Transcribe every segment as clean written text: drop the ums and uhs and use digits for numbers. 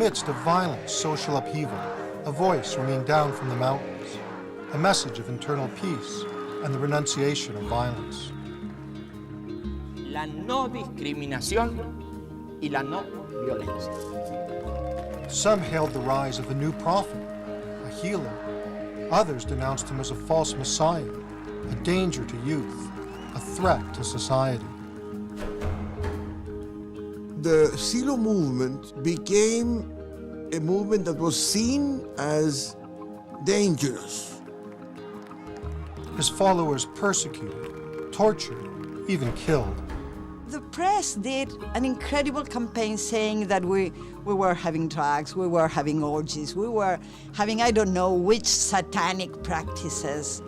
midst of violent social upheaval, a voice ringing down from the mountains, a message of internal peace and the renunciation of violence. La no discriminación y la no violencia. Some hailed the rise of a new prophet, a healer. Others denounced him as a false messiah, a danger to youth, a threat to society. The Silo movement became a movement that was seen as dangerous. His followers persecuted, tortured, even killed. The press did an incredible campaign saying that we were having drugs, we were having orgies, we were having I don't know which satanic practices.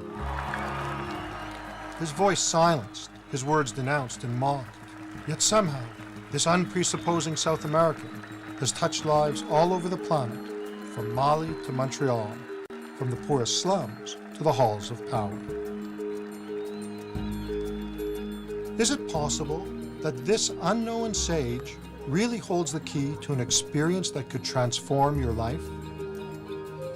His voice silenced, his words denounced and mocked. Yet somehow, this unpresupposing South American has touched lives all over the planet, from Mali to Montreal, from the poorest slums to the halls of power. Is it possible that this unknown sage really holds the key to an experience that could transform your life?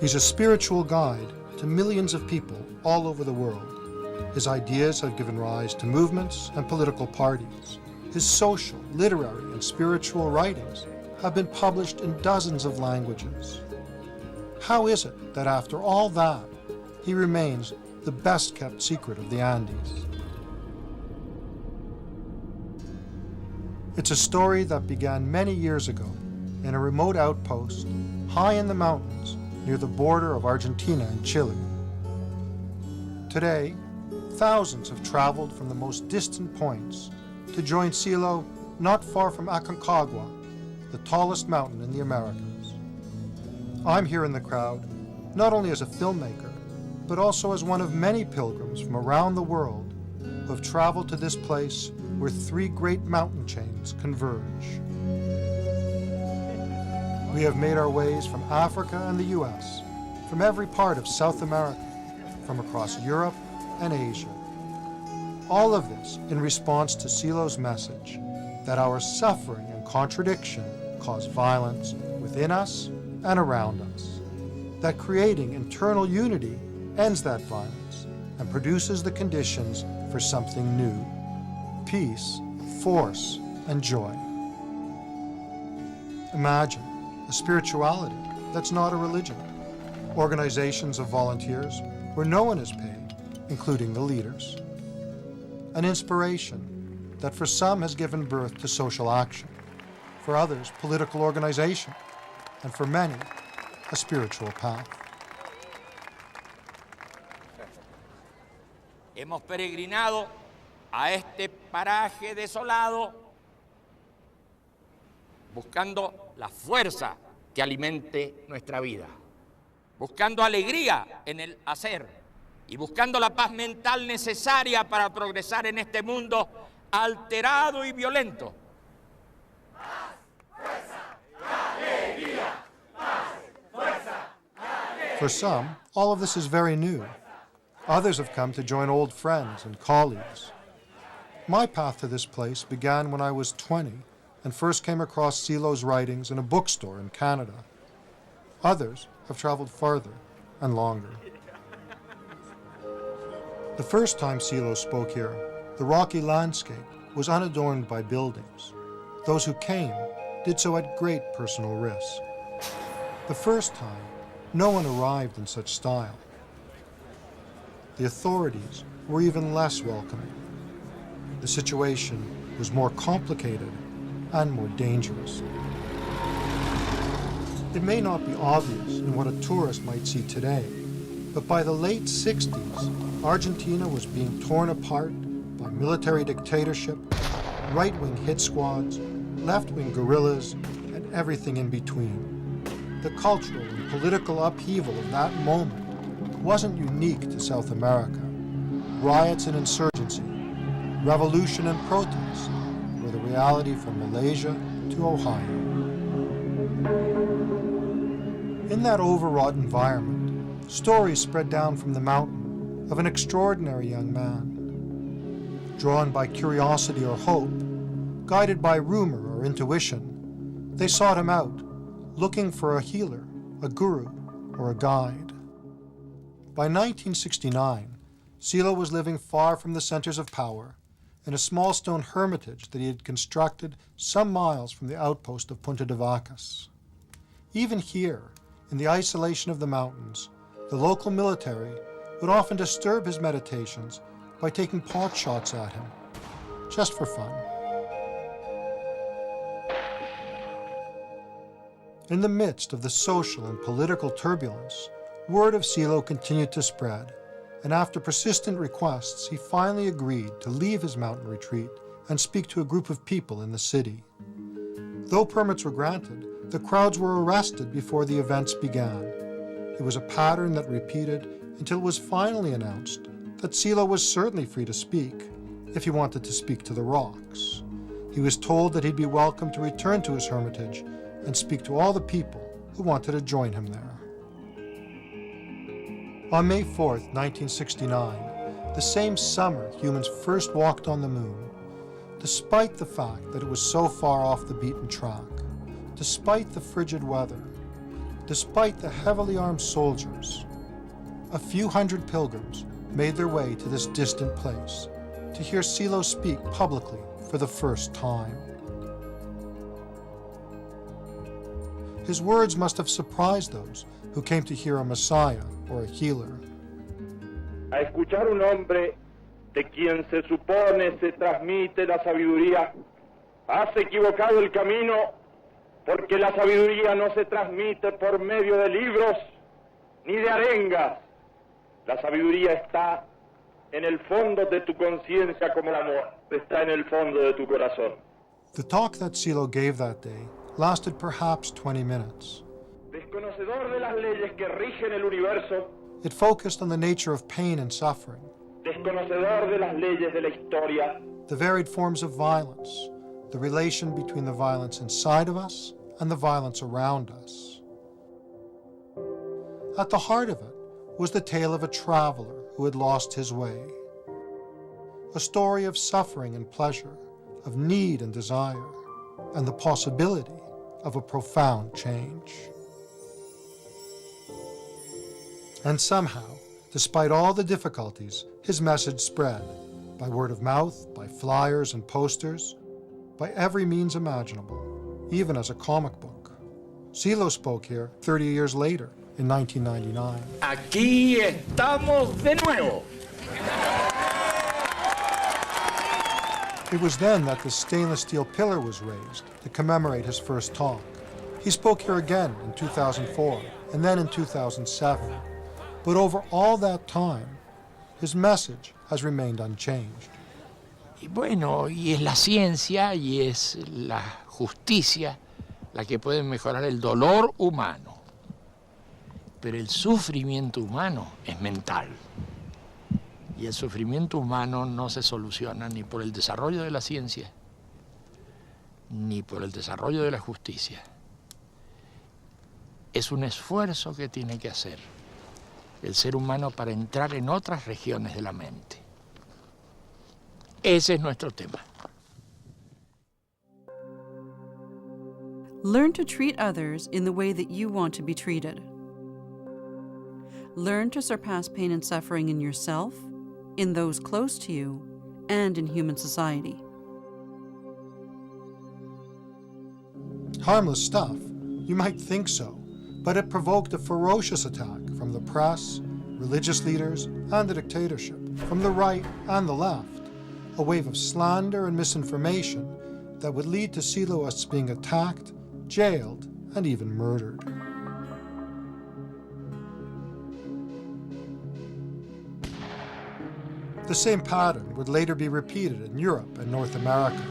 He's a spiritual guide to millions of people all over the world. His ideas have given rise to movements and political parties. His social, literary, and spiritual writings have been published in dozens of languages. How is it that after all that, he remains the best-kept secret of the Andes? It's a story that began many years ago in a remote outpost high in the mountains near the border of Argentina and Chile. Today, thousands have traveled from the most distant points to join Silo not far from Aconcagua, the tallest mountain in the Americas. I'm here in the crowd, not only as a filmmaker, but also as one of many pilgrims from around the world who have traveled to this place where three great mountain chains converge. We have made our ways from Africa and the US, from every part of South America, from across Europe and Asia. All of this in response to Silo's message that our suffering and contradiction cause violence within us and around us, that creating internal unity ends that violence and produces the conditions for something new: peace, force, and joy. Imagine a spirituality that's not a religion, organizations of volunteers where no one is paid, including the leaders. An inspiration that for some has given birth to social action, for others political organization, and for many a spiritual path. Hemos peregrinado a este paraje desolado buscando la fuerza que alimente nuestra vida, buscando alegría en el hacer y buscando la paz mental necesaria para progresar en este mundo alterado y violento. Paz, fuerza, alegría. Paz, fuerza, alegría. For some, all of this is very new. Others have come to join old friends and colleagues. My path to this place began when I was 20 and first came across Silo's writings in a bookstore in Canada. Others have traveled farther and longer. The first time Silo spoke here, the rocky landscape was unadorned by buildings. Those who came did so at great personal risk. The first time, no one arrived in such style. The authorities were even less welcoming. The situation was more complicated and more dangerous. It may not be obvious in what a tourist might see today, but by the late 60s, Argentina was being torn apart by military dictatorship, right-wing hit squads, left-wing guerrillas, and everything in between. The cultural and political upheaval of that moment wasn't unique to South America. Riots and insurgency, revolution and protest were the reality from Malaysia to Ohio. In that overwrought environment, stories spread down from the mountain of an extraordinary young man. Drawn by curiosity or hope, guided by rumor or intuition, they sought him out, looking for a healer, a guru, or a guide. By 1969, Silo was living far from the centers of power in a small stone hermitage that he had constructed some miles from the outpost of Punta de Vacas. Even here, in the isolation of the mountains, the local military would often disturb his meditations by taking pot shots at him, just for fun. In the midst of the social and political turbulence, word of Silo continued to spread, and after persistent requests, he finally agreed to leave his mountain retreat and speak to a group of people in the city. Though permits were granted, the crowds were arrested before the events began. It was a pattern that repeated until it was finally announced that Silo was certainly free to speak if he wanted to speak to the rocks. He was told that he'd be welcome to return to his hermitage and speak to all the people who wanted to join him there. On May 4th, 1969, the same summer humans first walked on the moon, despite the fact that it was so far off the beaten track, despite the frigid weather, despite the heavily armed soldiers, a few hundred pilgrims made their way to this distant place to hear Silo speak publicly for the first time. His words must have surprised those who came to hear a Messiah or a healer. A escuchar un hombre de quien se supone se transmite la sabiduría, has equivocado el camino, porque la sabiduría no se transmite por medio de libros ni de arengas. La sabiduría está en el fondo de tu conciencia como el amor, está en el fondo de tu corazón. The talk that Silo gave that day lasted perhaps 20 minutes. Desconocedor de las leyes que rigen el universo, It focused on the nature of pain and suffering, desconocedor de las leyes de la historia, the varied forms of violence, the relation between the violence inside of us and the violence around us. At the heart of it was the tale of a traveler who had lost his way, a story of suffering and pleasure, of need and desire, and the possibility of a profound change. And somehow, despite all the difficulties, his message spread, by word of mouth, by flyers and posters, by every means imaginable, even as a comic book. Silo spoke here 30 years later, in 1999. Aquí estamos de nuevo. It was then that the stainless steel pillar was raised to commemorate his first talk. He spoke here again in 2004, and then in 2007. But over all that time, his message has remained unchanged. Y bueno, y es la ciencia y es la justicia la que puede mejorar el dolor humano. Pero el sufrimiento humano es mental. Y el sufrimiento humano no se soluciona ni por el desarrollo de la ciencia, ni por el desarrollo de la justicia. Es un esfuerzo que tiene que hacer el ser humano para entrar en otras regiones de la mente. Ese es nuestro tema. Learn to treat others in the way that you want to be treated. Learn to surpass pain and suffering in yourself, in those close to you, and in human society. Harmless stuff, you might think so, but it provoked a ferocious attack from the press, religious leaders, and the dictatorship, from the right and the left, a wave of slander and misinformation that would lead to Siloists being attacked, jailed, and even murdered. The same pattern would later be repeated in Europe and North America,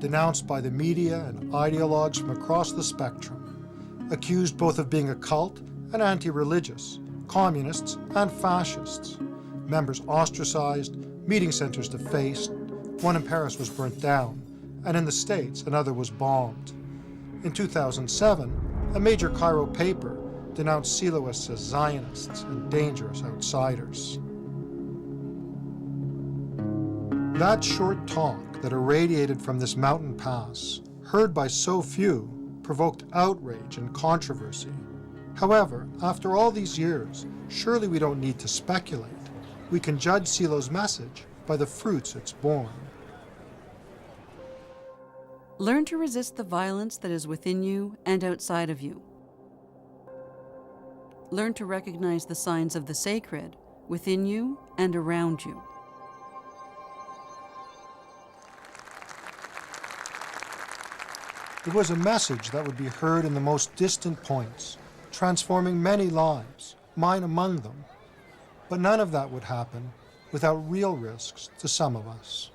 denounced by the media and ideologues from across the spectrum, accused both of being a cult and anti-religious, communists and fascists, members ostracized, meeting centers defaced, one in Paris was burnt down, and in the States another was bombed. In 2007, a major Cairo paper denounced Siloists as Zionists and dangerous outsiders. That short talk that irradiated from this mountain pass, heard by so few, provoked outrage and controversy. However, after all these years, surely we don't need to speculate. We can judge Silo's message by the fruits it's borne. Learn to resist the violence that is within you and outside of you. Learn to recognize the signs of the sacred within you and around you. It was a message that would be heard in the most distant points, transforming many lives, mine among them. But none of that would happen without real risks to some of us.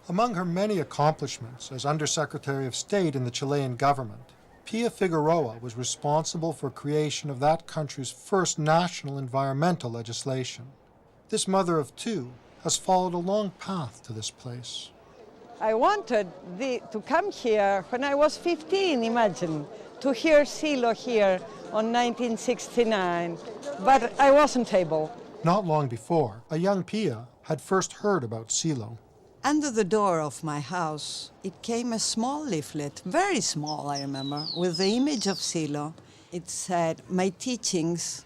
Among her many accomplishments as Undersecretary of State in the Chilean government, Pia Figueroa was responsible for creation of that country's first national environmental legislation. This mother of two has followed a long path to this place. I wanted to come here when I was 15, imagine, to hear Silo here on 1969, but I wasn't able. Not long before, a young Pia had first heard about Silo. Under the door of my house, it came a small leaflet, very small, I remember, with the image of Silo. It said, "My teachings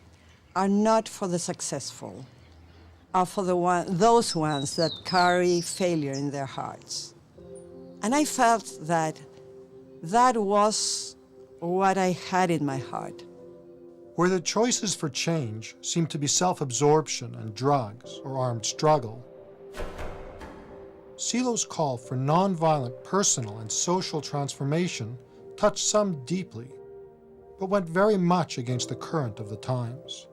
are not for the successful, are for those ones that carry failure in their hearts." And I felt that that was what I had in my heart. Where the choices for change seem to be self-absorption and drugs or armed struggle, Silo's call for nonviolent personal and social transformation touched some deeply, but went very much against the current of the times.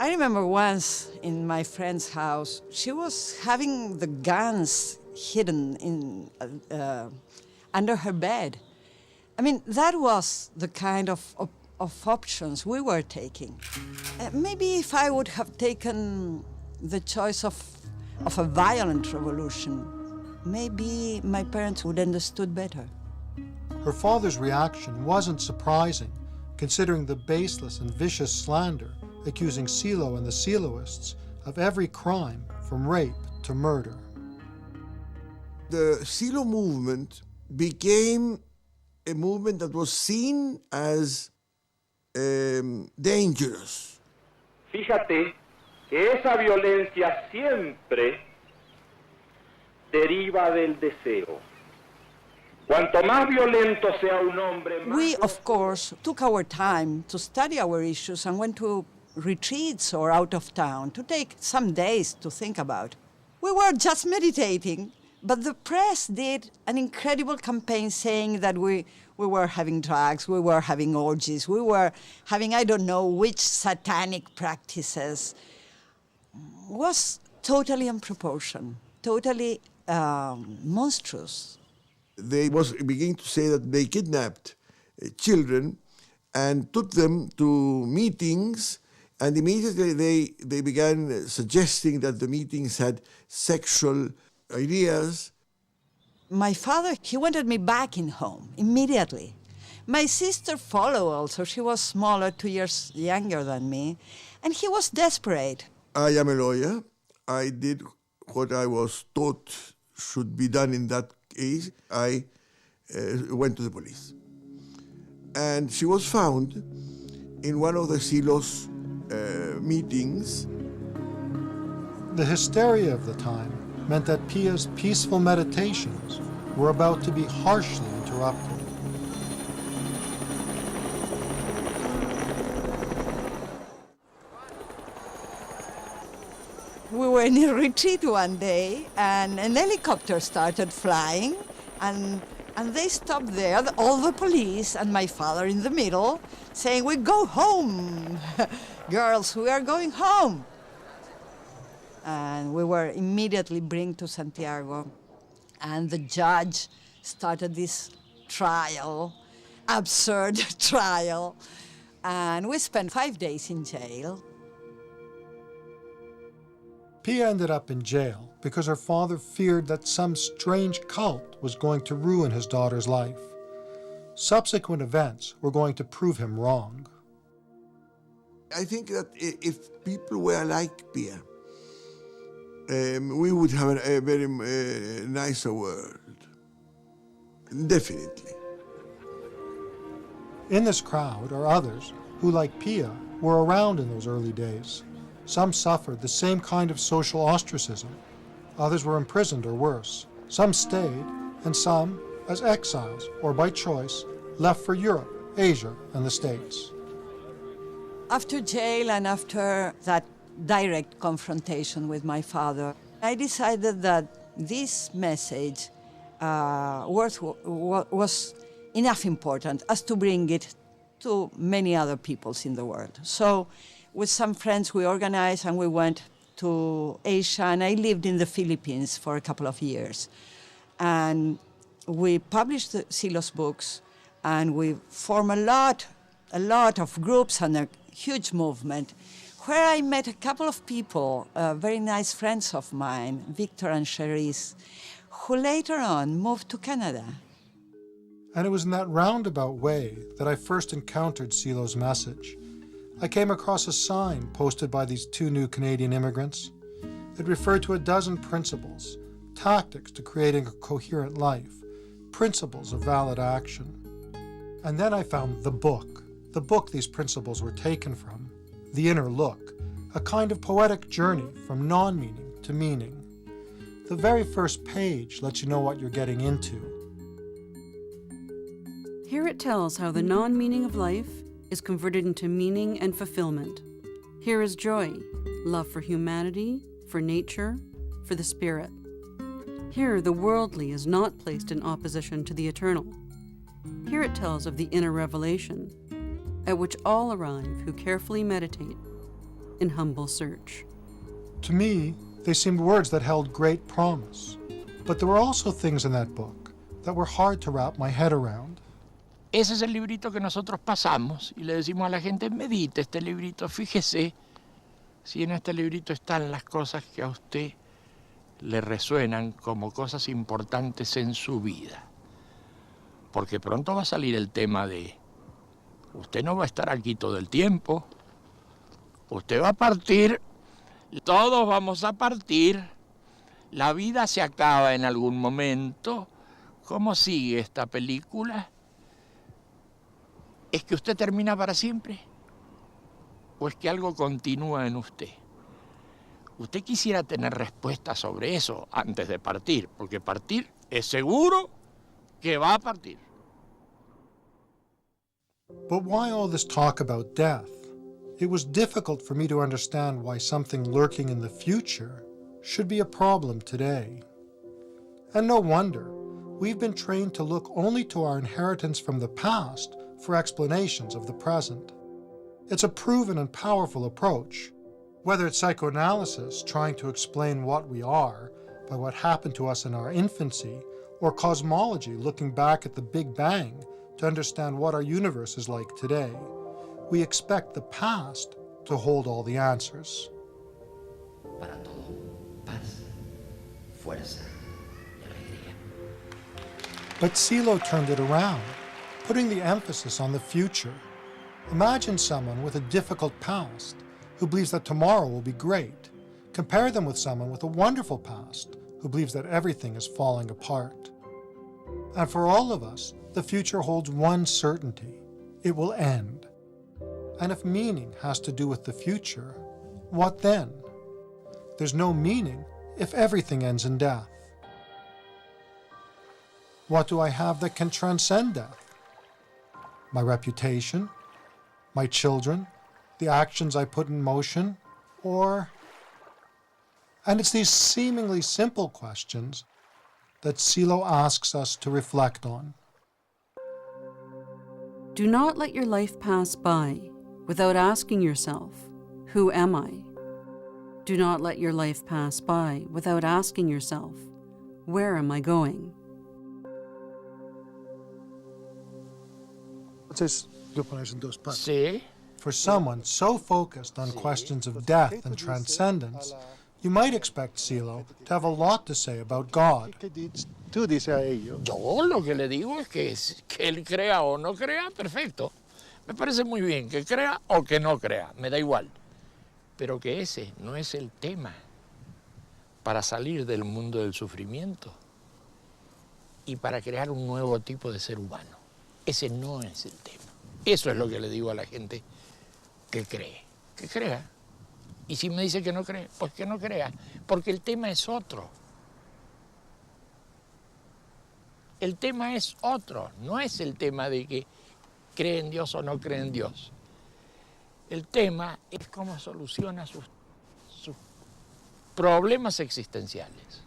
I remember once in my friend's house, she was having the guns hidden in, under her bed. I mean, that was the kind of options we were taking. Maybe if I would have taken the choice of a violent revolution, maybe my parents would have understood better. Her father's reaction wasn't surprising, considering the baseless and vicious slander accusing Silo and the Siloists of every crime from rape to murder. The Silo movement became a movement that was seen as dangerous. Fíjate que esa violencia siempre deriva del deseo. Cuanto más violento sea un hombre, más... We, of course, took our time to study our issues and went to retreats or out of town to take some days to think about. We were just meditating, but the press did an incredible campaign saying that we were having drugs, we were having orgies, we were having I don't know which satanic practices. It was totally unproportioned, totally monstrous. They was beginning to say that they kidnapped children and took them to meetings, and immediately they began suggesting that the meetings had sexual ideas. My father, he wanted me back in home immediately. My sister followed also. She was smaller, 2 years younger than me, and he was desperate. I am a lawyer. I did what I was taught should be done in that case. I went to the police. And she was found in one of the Silos meetings. The hysteria of the time meant that Pia's peaceful meditations were about to be harshly interrupted. We were in a retreat one day, and an helicopter started flying, and they stopped there, all the police and my father in the middle, saying, "We go home, girls, we are going home." And we were immediately brought to Santiago, and the judge started this trial, absurd trial, and we spent 5 days in jail. Pia ended up in jail because her father feared that some strange cult was going to ruin his daughter's life. Subsequent events were going to prove him wrong. I think that if people were like Pia, we would have a very nicer world. Definitely. In this crowd are others who, like Pia, were around in those early days. Some suffered the same kind of social ostracism. Others were imprisoned or worse. Some stayed, and some, as exiles or by choice, left for Europe, Asia, and the States. After jail and after that direct confrontation with my father, I decided that this message was enough important as to bring it to many other peoples in the world. So with some friends we organized and we went to Asia, and I lived in the Philippines for a couple of years. And we published Silo's books, and we formed a lot of groups and a huge movement, where I met a couple of people, very nice friends of mine, Victor and Cherise, who later on moved to Canada. And it was in that roundabout way that I first encountered Silo's message. I came across a sign posted by these two new Canadian immigrants. It referred to a dozen principles, tactics to creating a coherent life, principles of valid action. And then I found the book these principles were taken from, The Inner Look, a kind of poetic journey from non-meaning to meaning. The very first page lets you know what you're getting into. Here it tells how the non-meaning of life is converted into meaning and fulfillment. Here is joy, love for humanity, for nature, for the spirit. Here the worldly is not placed in opposition to the eternal. Here it tells of the inner revelation, at which all arrive who carefully meditate in humble search. To me, they seemed words that held great promise. But there were also things in that book that were hard to wrap my head around. Ese es el librito que nosotros pasamos y le decimos a la gente, medite este librito, fíjese si en este librito están las cosas que a usted le resuenan como cosas importantes en su vida. Porque pronto va a salir el tema de, usted no va a estar aquí todo el tiempo, usted va a partir, todos vamos a partir, la vida se acaba en algún momento. ¿Cómo sigue esta película? ¿Es que usted termina para siempre? ¿O es que algo continúa en usted? Usted quisiera tener respuestas sobre eso antes de partir, porque partir es seguro que va a partir. But why all this talk about death? It was difficult for me to understand why something lurking in the future should be a problem today. And no wonder. We've been trained to look only to our inheritance from the past for explanations of the present. It's a proven and powerful approach. Whether it's psychoanalysis trying to explain what we are by what happened to us in our infancy, or cosmology looking back at the Big Bang to understand what our universe is like today, we expect the past to hold all the answers. Para todo, paz, fuerza y alegría. But Silo turned it around, putting the emphasis on the future. Imagine someone with a difficult past who believes that tomorrow will be great. Compare them with someone with a wonderful past who believes that everything is falling apart. And for all of us, the future holds one certainty: it will end. And if meaning has to do with the future, what then? There's no meaning if everything ends in death. What do I have that can transcend death? My reputation, my children, the actions I put in motion, or... And it's these seemingly simple questions that Silo asks us to reflect on. Do not let your life pass by without asking yourself, who am I? Do not let your life pass by without asking yourself, where am I going? Sí. For someone so focused on questions of death and transcendence, you might expect Silo to have a lot to say about God. Yo lo que le digo es que él crea o no crea, perfecto. Me parece muy bien que crea o que no crea, me da igual. Pero que ese no es el tema para salir del mundo del sufrimiento y para crear un nuevo tipo de ser humano. Ese no es el tema. Eso es lo que le digo a la gente que cree. Que crea. Y si me dice que no cree, pues que no crea. Porque el tema es otro. El tema es otro. No es el tema de que cree en Dios o no cree en Dios. El tema es cómo soluciona sus problemas existenciales.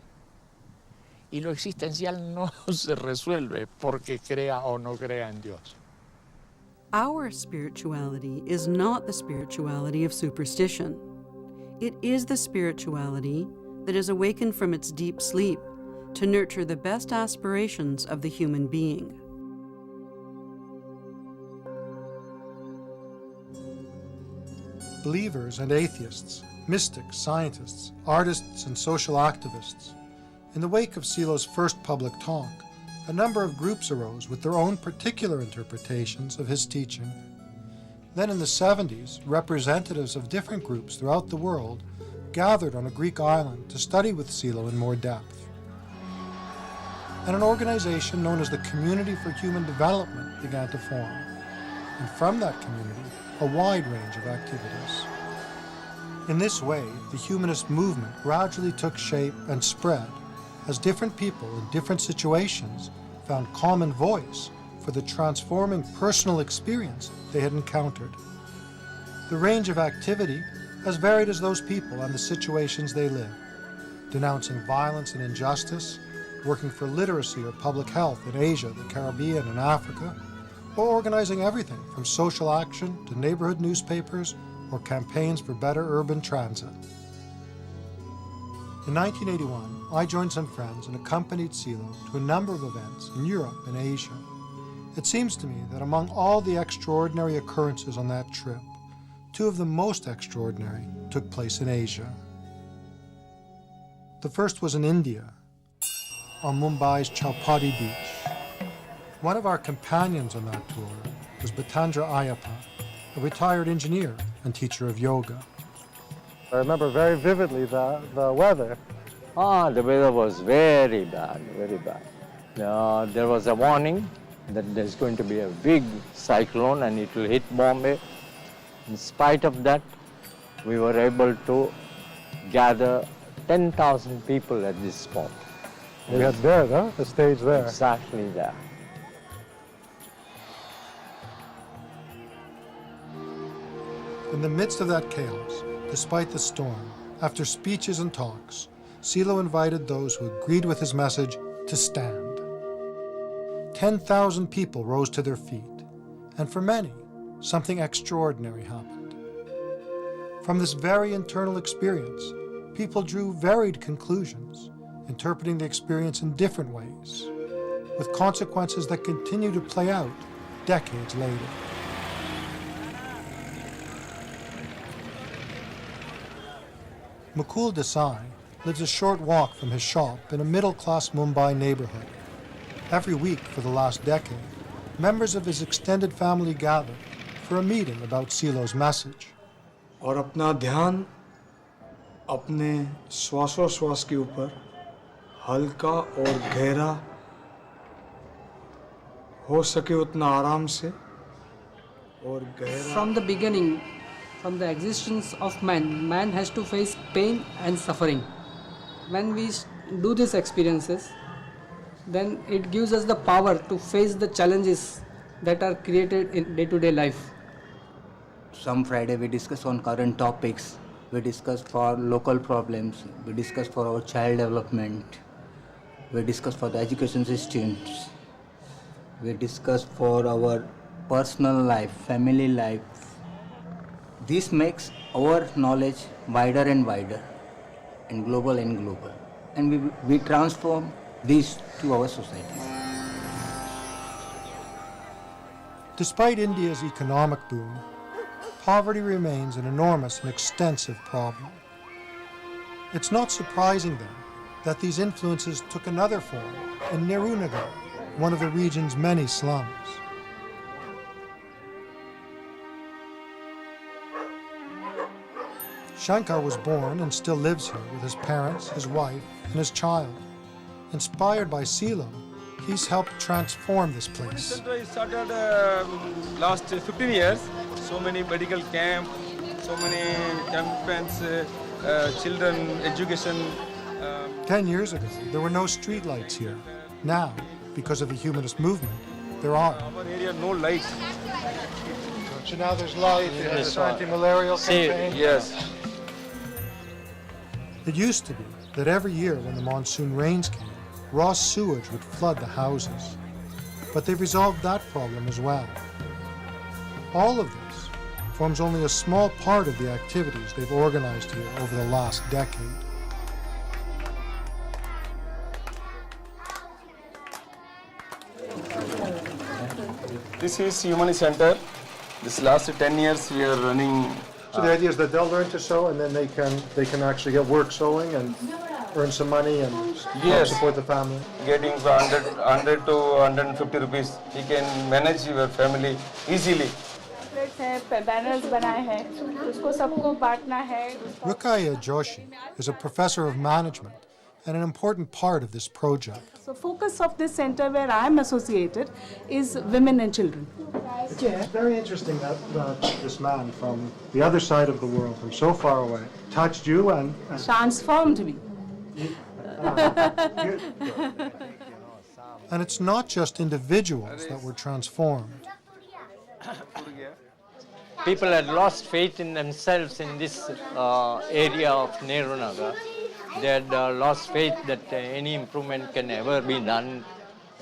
Y lo existencial no se resuelve porque crea o no crea en Dios. Our spirituality is not the spirituality of superstition. It is the spirituality that is awakened from its deep sleep to nurture the best aspirations of the human being. Believers and atheists, mystics, scientists, artists, and social activists. In the wake of Silo's first public talk, a number of groups arose with their own particular interpretations of his teaching. Then in the 70s, representatives of different groups throughout the world gathered on a Greek island to study with Silo in more depth. And an organization known as the Community for Human Development began to form. And from that community, a wide range of activities. In this way, the humanist movement gradually took shape and spread as different people in different situations found common voice for the transforming personal experience they had encountered. The range of activity as varied as those people and the situations they live, denouncing violence and injustice, working for literacy or public health in Asia, the Caribbean, and Africa, or organizing everything from social action to neighborhood newspapers or campaigns for better urban transit. In 1981, I joined some friends and accompanied Silo to a number of events in Europe and Asia. It seems to me that among all the extraordinary occurrences on that trip, two of the most extraordinary took place in Asia. The first was in India, on Mumbai's Chowpatty Beach. One of our companions on that tour was Bhatandra Ayappa, a retired engineer and teacher of yoga. I remember very vividly the weather. The weather was very bad, very bad. There was a warning that there's going to be a big cyclone and it will hit Bombay. In spite of that, we were able to gather 10,000 people at this spot. We had there, huh? The stage there. Exactly there. In the midst of that chaos, despite the storm, after speeches and talks, Silo invited those who agreed with his message to stand. 10,000 people rose to their feet, and for many, something extraordinary happened. From this very internal experience, people drew varied conclusions, interpreting the experience in different ways, with consequences that continue to play out decades later. Mukul Desai lives a short walk from his shop in a middle-class Mumbai neighborhood. Every week for the last decade, members of his extended family gather for a meeting about Silo's message. और अपना ध्यान अपने श्वासोश्वास के ऊपर हल्का और गहरा हो सके उतना आराम से और गहरा. From the beginning, from the existence of man, man has to face pain and suffering. When we do these experiences, then it gives us the power to face the challenges that are created in day-to-day life. Some Friday we discuss on current topics, we discuss for local problems, we discuss for our child development, we discuss for the education systems, we discuss for our personal life, family life. This makes our knowledge wider and wider and global, and we transform this to our societies. Despite India's economic boom, poverty remains an enormous and extensive problem. It's not surprising then that these influences took another form in Nehru-Nagar, one of the region's many slums. Shankar was born and still lives here with his parents, his wife, and his child. Inspired by Silo, He's helped transform this place. Center started last 15 years. So many medical camps, so many campaigns, children education. 10 years ago, there were no street lights here. Now, because of the humanist movement, there are. Our area, no light. So now there's light, there's anti-malarial campaign. Yes. It used to be that every year when the monsoon rains came, raw sewage would flood the houses. But they've resolved that problem as well. All of this forms only a small part of the activities they've organized here over the last decade. This is Human Center. This last 10 years we are running. So the idea is that they'll learn to sew and then they can actually get work sewing and earn some money and help support the family. Getting 100 to 150 rupees. You can manage your family easily. Rukaya Joshi is a professor of management and an important part of this project. So focus of this center where I am associated is women and children. It's very interesting that this man from the other side of the world, from so far away, touched you and transformed me. And it's not just individuals that were transformed. People had lost faith in themselves in this area of Nerunaga. They had lost faith that any improvement can ever be done.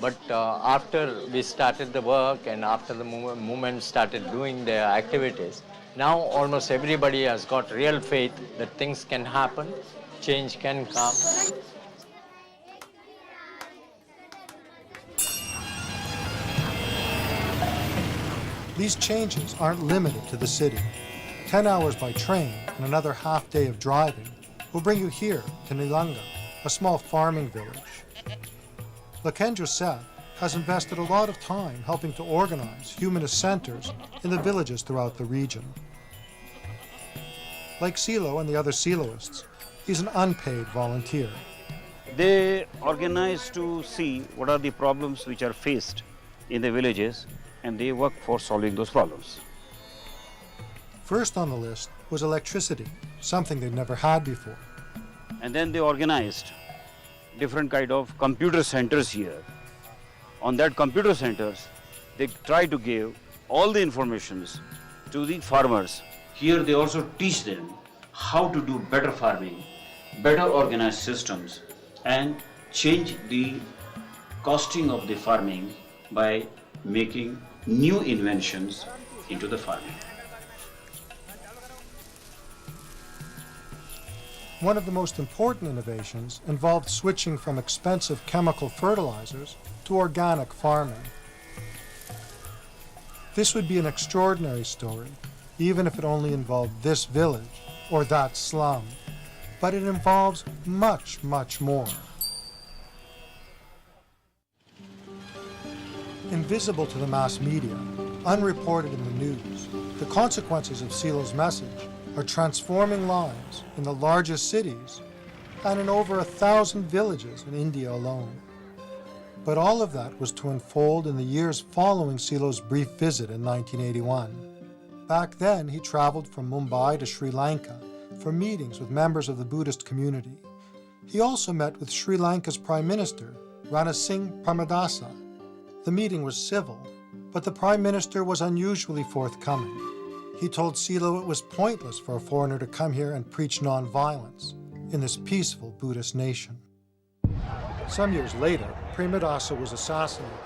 But after we started the work and after the movement started doing their activities, now almost everybody has got real faith that things can happen, change can come. These changes aren't limited to the city. 10 hours by train and another half day of driving will bring you here to Nilanga, a small farming village. Laken Joseph has invested a lot of time helping to organize humanist centers in the villages throughout the region. Like Silo and the other Siloists, he's an unpaid volunteer. They organize to see what are the problems which are faced in the villages, and they work for solving those problems. First on the list was electricity, something they'd never had before. And then they organized different kind of computer centers here. On that computer centers, they try to give all the informations to the farmers. Here they also teach them how to do better farming, better organized systems, and change the costing of the farming by making new inventions into the farming. One of the most important innovations involved switching from expensive chemical fertilizers to organic farming. This would be an extraordinary story, even if it only involved this village or that slum. But it involves much, much more. Invisible to the mass media, unreported in the news, the consequences of Silo's message are transforming lives in the largest cities and in over 1,000 villages in India alone. But all of that was to unfold in the years following Silo's brief visit in 1981. Back then, he traveled from Mumbai to Sri Lanka for meetings with members of the Buddhist community. He also met with Sri Lanka's Prime Minister, Rana Singh Pramadasa. The meeting was civil, but the Prime Minister was unusually forthcoming. He told Silo it was pointless for a foreigner to come here and preach nonviolence in this peaceful Buddhist nation. Some years later, Pramadasa was assassinated,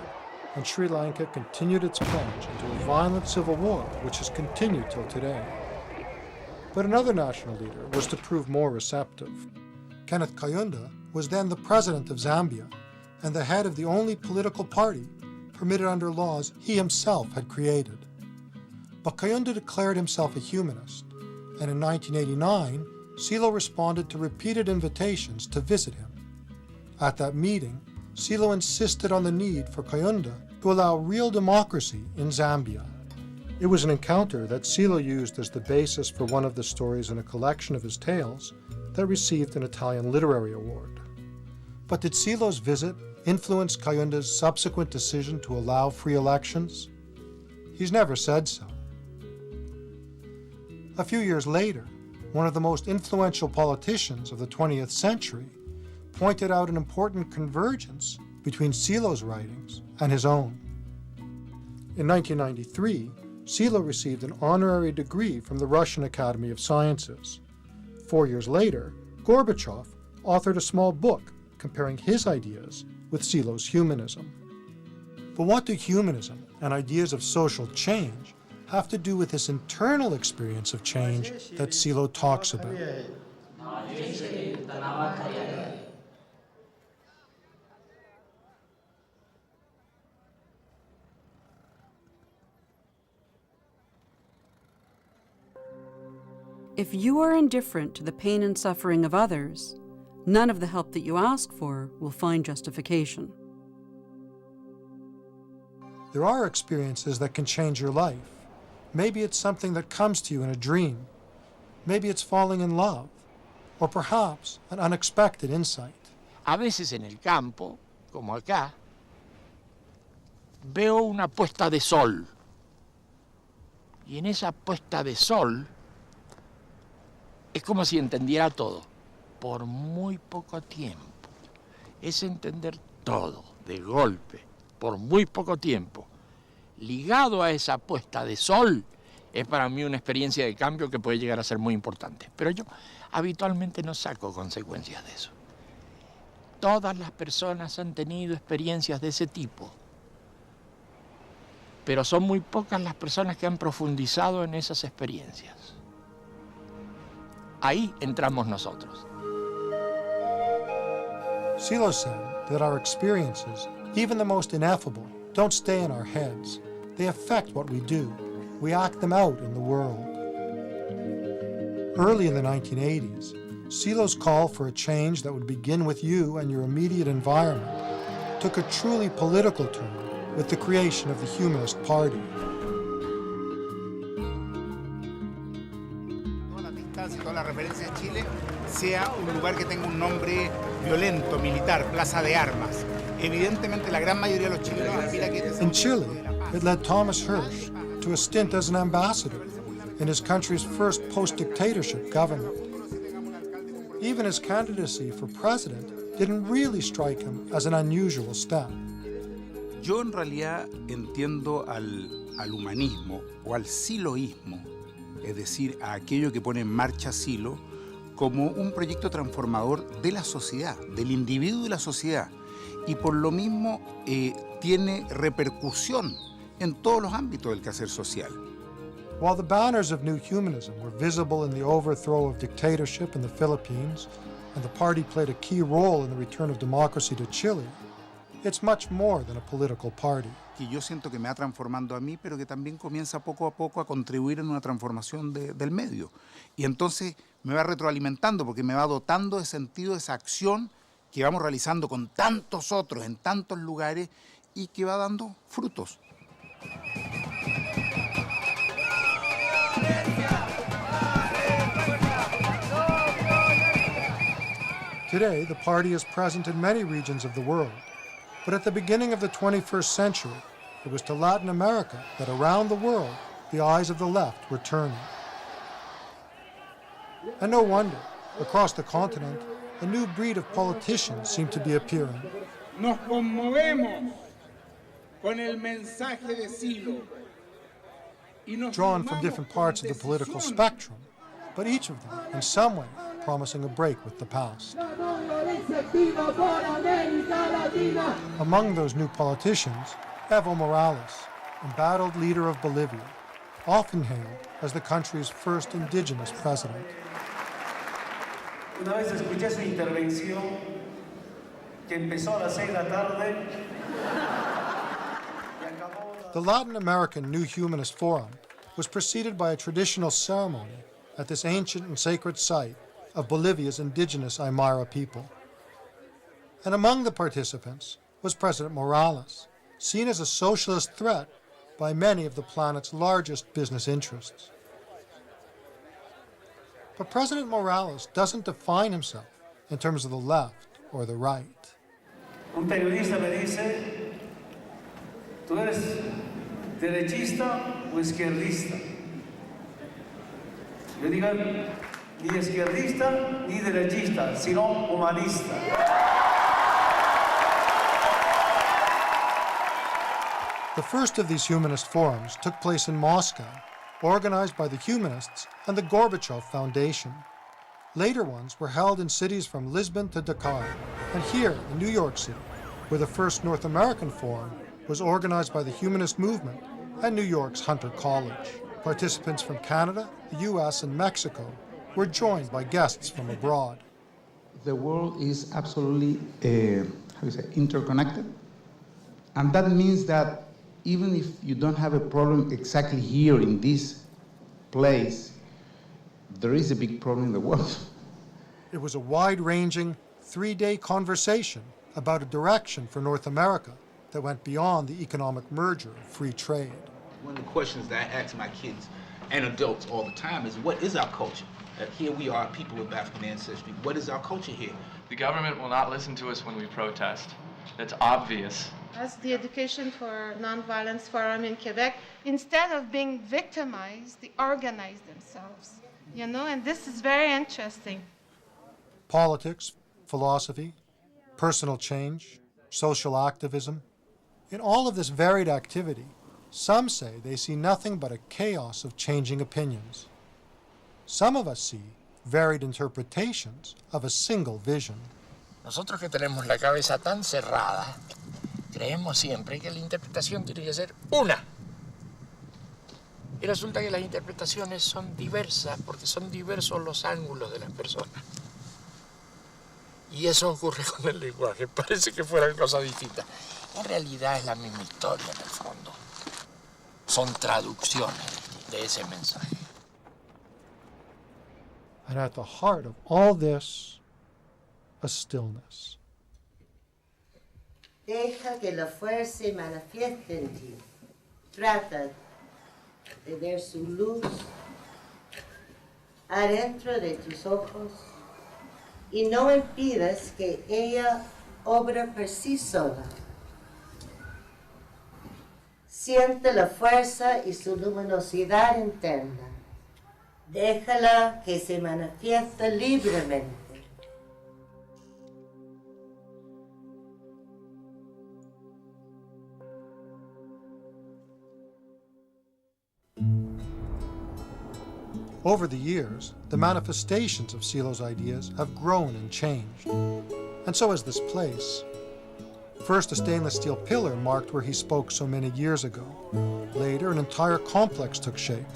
and Sri Lanka continued its plunge into a violent civil war, which has continued till today. But another national leader was to prove more receptive. Kenneth Kaunda was then the president of Zambia and the head of the only political party permitted under laws he himself had created. But Kaunda declared himself a humanist, and in 1989, Silo responded to repeated invitations to visit him. At that meeting, Silo insisted on the need for Kaunda to allow real democracy in Zambia. It was an encounter that Silo used as the basis for one of the stories in a collection of his tales that received an Italian literary award. But did Silo's visit influenced Cayunda's subsequent decision to allow free elections? He's never said so. A few years later, one of the most influential politicians of the 20th century pointed out an important convergence between Silo's writings and his own. In 1993, Silo received an honorary degree from the Russian Academy of Sciences. 4 years later, Gorbachev authored a small book comparing his ideas with Silo's humanism. But what do humanism and ideas of social change have to do with this internal experience of change that Silo talks about? If you are indifferent to the pain and suffering of others, none of the help that you ask for will find justification. There are experiences that can change your life. Maybe it's something that comes to you in a dream. Maybe it's falling in love, or perhaps an unexpected insight. A veces en el campo, como acá, veo una puesta de sol. Y en esa puesta de sol es como si entendiera todo, por muy poco tiempo. Es entender todo, de golpe, por muy poco tiempo. Ligado a esa puesta de sol, es para mí una experiencia de cambio que puede llegar a ser muy importante. Pero yo habitualmente no saco consecuencias de eso. Todas las personas han tenido experiencias de ese tipo, pero son muy pocas las personas que han profundizado en esas experiencias. Ahí entramos nosotros. Silo said that our experiences, even the most ineffable, don't stay in our heads. They affect what we do. We act them out in the world. Early in the 1980s, Silo's call for a change that would begin with you and your immediate environment took a truly political turn with the creation of the Humanist Party. Toda la referencia a Chile sea un lugar que tenga un nombre violento, militar, plaza de armas. Evidentemente la gran mayoría de los chilenos aspira que este sea In Chile, it led Thomas Hirsch to a stint as an ambassador in his country's first post-dictatorship government. Even his candidacy for president didn't really strike him as an unusual step. Yo en realidad entiendo al humanismo o al siloísmo, es decir, a aquello que pone en marcha Silo, como un proyecto transformador de la sociedad, del individuo y la sociedad, y por lo mismo tiene repercusión en todos los ámbitos del quehacer social. While the banners of New Humanism were visible in the overthrow of dictatorship in the Philippines, and the party played a key role in the return of democracy to Chile, it's much more than a political party. Que yo siento que me va transformando a mí, pero que también comienza poco a poco a contribuir en una transformación del medio. Y entonces me va retroalimentando porque me va dotando de sentido esa acción que vamos realizando con tantos otros en tantos lugares y que va dando frutos. Today, the party is present in many regions of the world. But at the beginning of the 21st century, it was to Latin America that around the world, the eyes of the left were turning. And no wonder, across the continent, a new breed of politicians seemed to be appearing. Nos conmovemos con el mensaje de Silo. Drawn from different parts of the political spectrum, but each of them, in some way, promising a break with the past. Among those new politicians, Evo Morales, embattled leader of Bolivia, often hailed as the country's first indigenous president. Una vez escuché su intervención que empezó a las 6 de la tarde. The Latin American New Humanist Forum was preceded by a traditional ceremony at this ancient and sacred site of Bolivia's indigenous Aymara people. And among the participants was President Morales, seen as a socialist threat by many of the planet's largest business interests. But President Morales doesn't define himself in terms of the left or the right. Un periodista me dice, ¿tú eres derechista o izquierdista? Yo digo, ni izquierdista ni derechista, sino humanista. The first of these humanist forums took place in Moscow, organized by the humanists and the Gorbachev Foundation. Later ones were held in cities from Lisbon to Dakar, and here in New York City, where the first North American forum was organized by the humanist movement and New York's Hunter College. Participants from Canada, the US, and Mexico were joined by guests from abroad. The world is absolutely, interconnected. And that means that even if you don't have a problem exactly here in this place, there is a big problem in the world. It was a wide-ranging, 3-day conversation about a direction for North America that went beyond the economic merger of free trade. One of the questions that I ask my kids and adults all the time is, what is our culture? Here we are, people of African ancestry. What is our culture here? The government will not listen to us when we protest. That's obvious. As the Education for Nonviolence Forum in Quebec, instead of being victimized, they organize themselves, and this is very interesting. Politics, philosophy, personal change, social activism. In all of this varied activity, some say they see nothing but a chaos of changing opinions. Some of us see varied interpretations of a single vision. Nosotros que tenemos la cabeza tan cerrada, creemos siempre que la interpretación tiene que ser una. Y resulta que las interpretaciones son diversas porque son diversos los ángulos de las personas. Y eso ocurre con el lenguaje. Parece que fueran cosas distintas. En realidad es la misma historia en el fondo. Son traducciones de ese mensaje. And at the heart of all this, a stillness. Deja que la fuerza se manifieste en ti. Trata de ver su luz adentro de tus ojos y no impidas que ella obra por sí sola. Siente la fuerza y su luminosidad interna. Déjala que se manifieste libremente. Over the years, the manifestations of Silo's ideas have grown and changed, and so has this place. First, a stainless steel pillar marked where he spoke so many years ago. Later, an entire complex took shape,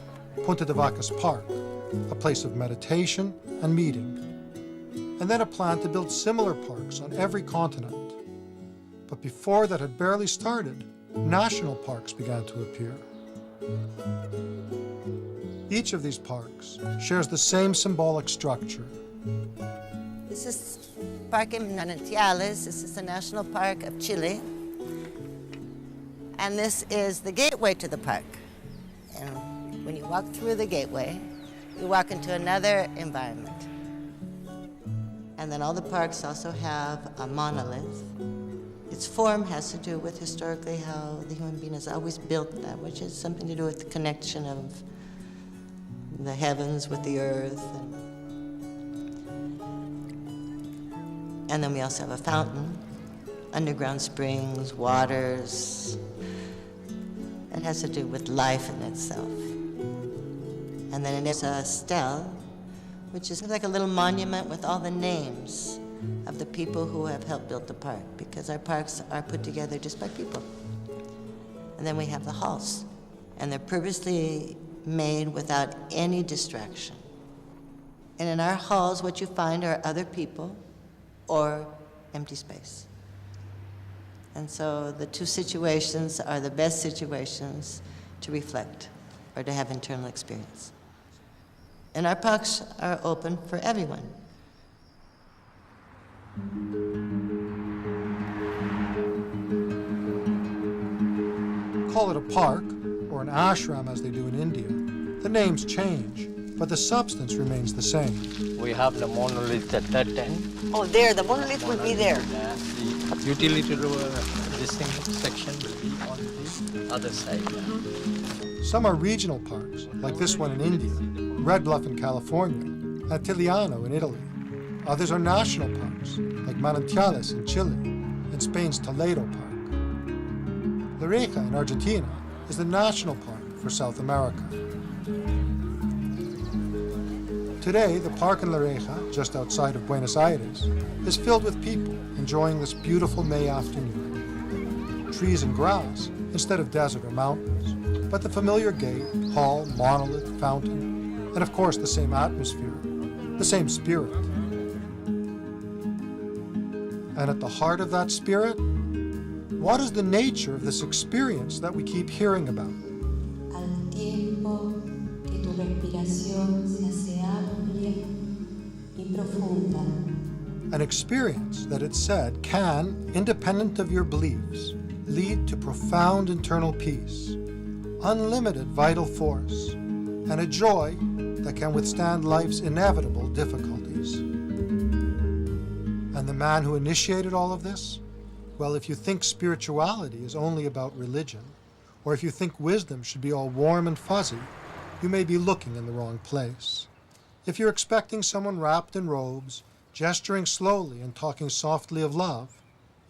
Punta de Vacas Park, a place of meditation and meeting, and then a plan to build similar parks on every continent. But before that had barely started, national parks began to appear. Each of these parks shares the same symbolic structure. This is Parque Manantiales. This is the National Park of Chile. And this is the gateway to the park. And when you walk through the gateway, you walk into another environment. And then all the parks also have a monolith. Its form has to do with historically how the human being has always built that, which has something to do with the connection of the heavens with the earth. And then we also have a fountain, underground springs, waters. It has to do with life in itself. And then there's a stele, which is like a little monument with all the names of the people who have helped build the park, because our parks are put together just by people. And then we have the halls, and they're purposely made without any distraction. And in our halls, what you find are other people or empty space. And so the two situations are the best situations to reflect or to have internal experience. And our parks are open for everyone. Call it a park, or an ashram as they do in India. The names change, but the substance remains the same. We have the monolith at that end. Oh, there, the monolith will be there. Utility this section will be on the other side. Some are regional parks, like this one in India, Red Bluff in California, and Tigliano in Italy. Others are national parks, like Manantiales in Chile, and Spain's Toledo Park. La Reja in Argentina is the national park for South America. Today, the park in La Reja, just outside of Buenos Aires, is filled with people enjoying this beautiful May afternoon. Trees and grass instead of desert or mountains, but the familiar gate, hall, monolith, fountain, and of course the same atmosphere, the same spirit. And at the heart of that spirit, what is the nature of this experience that we keep hearing about? Al tiempo que tu respiración se hace amplia y profunda. An experience that it's said can, independent of your beliefs, lead to profound internal peace, unlimited vital force, and a joy that can withstand life's inevitable difficulties. And the man who initiated all of this? Well, if you think spirituality is only about religion, or if you think wisdom should be all warm and fuzzy, you may be looking in the wrong place. If you're expecting someone wrapped in robes, gesturing slowly and talking softly of love,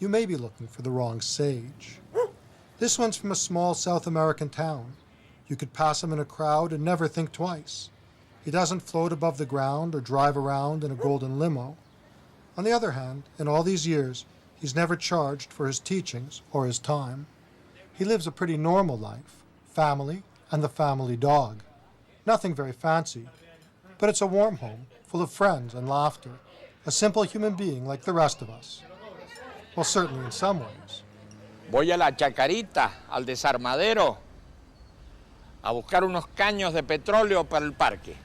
you may be looking for the wrong sage. This one's from a small South American town. You could pass him in a crowd and never think twice. He doesn't float above the ground or drive around in a golden limo. On the other hand, in all these years, he's never charged for his teachings or his time. He lives a pretty normal life, family and the family dog. Nothing very fancy, but it's a warm home full of friends and laughter, a simple human being like the rest of us. Well, certainly in some ways. Voy a la chacarita, al desarmadero, a buscar unos caños de petróleo para el parque.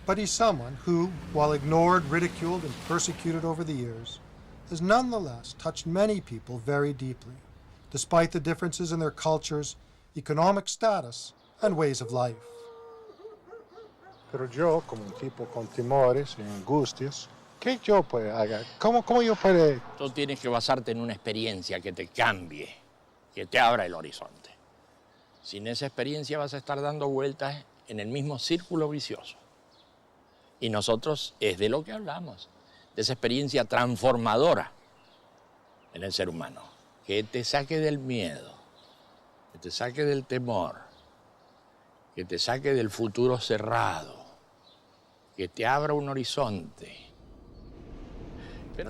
But he's someone who, while ignored, ridiculed, and persecuted over the years, has nonetheless touched many people very deeply, despite the differences in their cultures, economic status, and ways of life. Pero yo, como un tipo con temores y angustias, ¿qué yo puedo hacer? ¿Cómo yo puedo? Tú tienes que basarte en una experiencia que te cambie, que te abra el horizonte. Sin esa experiencia vas a estar dando vueltas en el mismo círculo vicioso. Y nosotros es de lo que hablamos, de esa experiencia transformadora en el ser humano, que te saque del miedo, que te saque del temor, que te saque del futuro cerrado, que te abra un horizonte.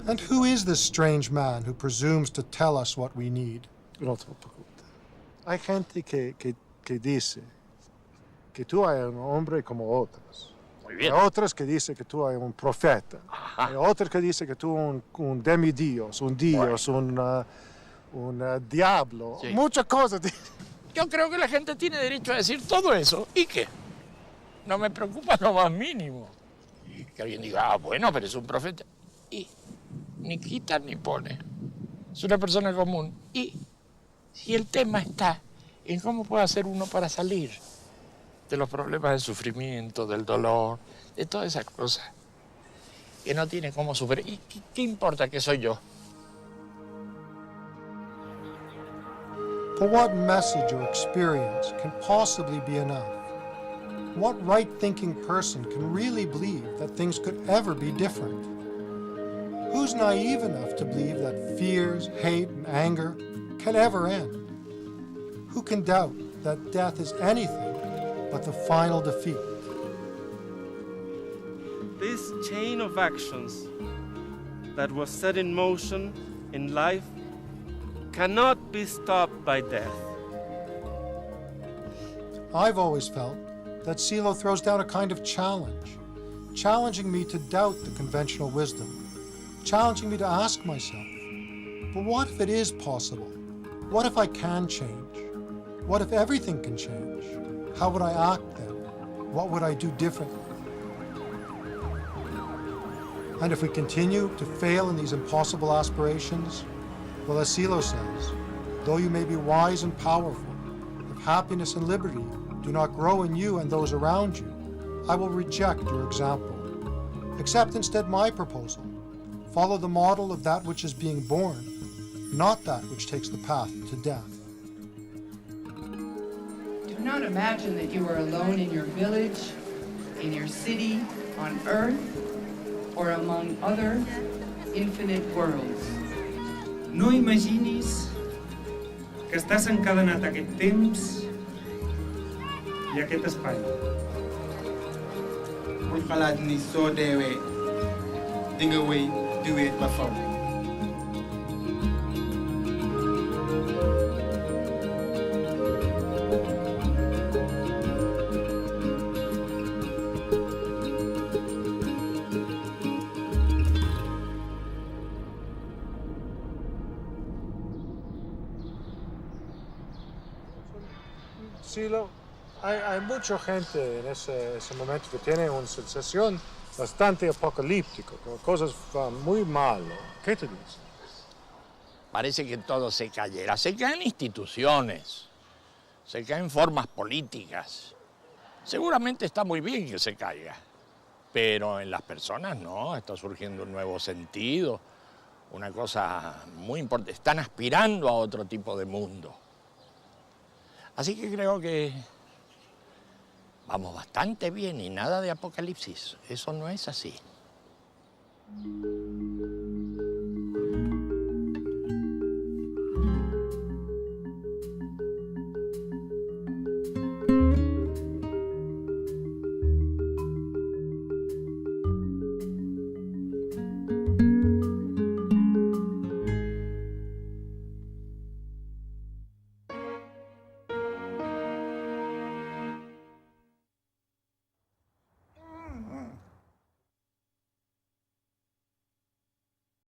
And who is this strange man who presumes to tell us what we need? No te lo pregunto. Hay gente que dice que tú eres un hombre como otros. Muy bien. Hay otros que dicen que tú eres un profeta. Hay otros que dicen que tú eres un demidios, un dios, un diablo. Sí. Muchas cosas. Yo creo que la gente tiene derecho a decir todo eso. ¿Y qué? No me preocupa lo más mínimo. Y que alguien diga, bueno, pero es un profeta. Y ni quita ni pone. Es una persona común. Y si el tema está en cómo puede hacer uno para salir de los problemas del sufrimiento, del dolor, de todas esas cosas que no tiene cómo superar. ¿Y qué importa que soy yo? But what message or experience can possibly be enough? What right-thinking person can really believe that things could ever be different? Who's naive enough to believe that fears, hate, and anger can ever end? Who can doubt that death is anything but the final defeat? This chain of actions that was set in motion in life cannot be stopped by death. I've always felt that Silo throws down a kind of challenge, challenging me to doubt the conventional wisdom, challenging me to ask myself, but what if it is possible? What if I can change? What if everything can change? How would I act then? What would I do differently? And if we continue to fail in these impossible aspirations, well, as Silo says, though you may be wise and powerful, if happiness and liberty do not grow in you and those around you, I will reject your example. Accept instead my proposal. Follow the model of that which is being born, not that which takes the path to death. Do not imagine that you are alone in your village, in your city, on earth, or among other infinite worlds. No imaginis que estàs encadenat a aquest temps i a aquest espai. Bul xalaat ni soo deewee di nga wéy di wéet ba faw. Sí, hay mucha gente en ese momento que tiene una sensación bastante apocalíptica, con cosas muy malas. ¿Qué te dice? Parece que todo se cayera. Se caen instituciones, se caen formas políticas. Seguramente está muy bien que se caiga, pero en las personas no, está surgiendo un nuevo sentido, una cosa muy importante. Están aspirando a otro tipo de mundo. Así que creo que vamos bastante bien y nada de apocalipsis. Eso no es así.